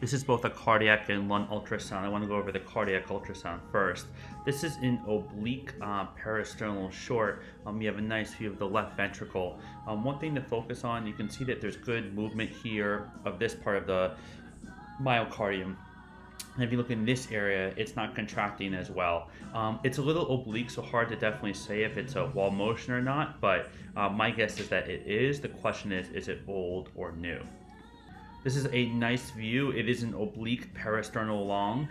This is both a cardiac and lung ultrasound. I want to go over the cardiac ultrasound first. This is an oblique parasternal short. You have a nice view of the left ventricle. One thing to focus on, you can see that there's good movement here of this part of the myocardium. And if you look in this area, it's not contracting as well. It's a little oblique, so hard to definitely say if it's a wall motion or not, but my guess is that it is. The question is it old or new? This is a nice view. It is an oblique parasternal long.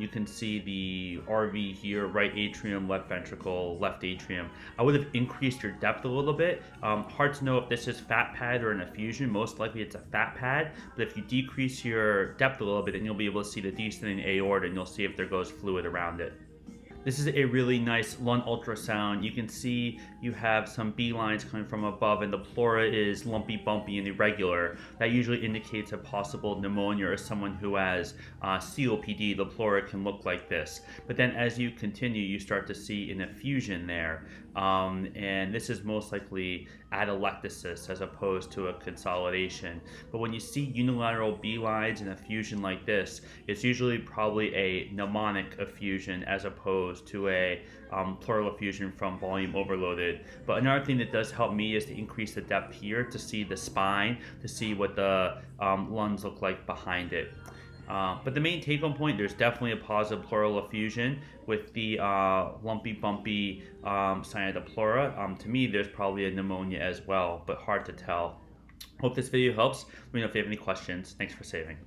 You can see the RV here, right atrium, left ventricle, left atrium. I would have increased your depth a little bit. Hard to know if this is fat pad or an effusion. Most likely it's a fat pad, but if you decrease your depth a little bit, then you'll be able to see the descending aorta and you'll see if there goes fluid around it. This is a really nice lung ultrasound. You can see you have some B lines coming from above and the pleura is lumpy, bumpy, and irregular. That usually indicates a possible pneumonia or someone who has COPD. The pleura can look like this. But then as you continue, you start to see an effusion there. And this is most likely atelectasis as opposed to a consolidation. But when you see unilateral B lines and effusion like this, it's usually probably a mnemonic effusion as opposed to a pleural effusion from volume overloaded. But another thing that does help me is to increase the depth here to see the spine, to see what the lungs look like behind it. But the main take-home point, there's definitely a positive pleural effusion with the lumpy, bumpy sign of the pleura. To me, there's probably a pneumonia as well, but hard to tell. Hope this video helps. Let me know if you have any questions. Thanks for saving.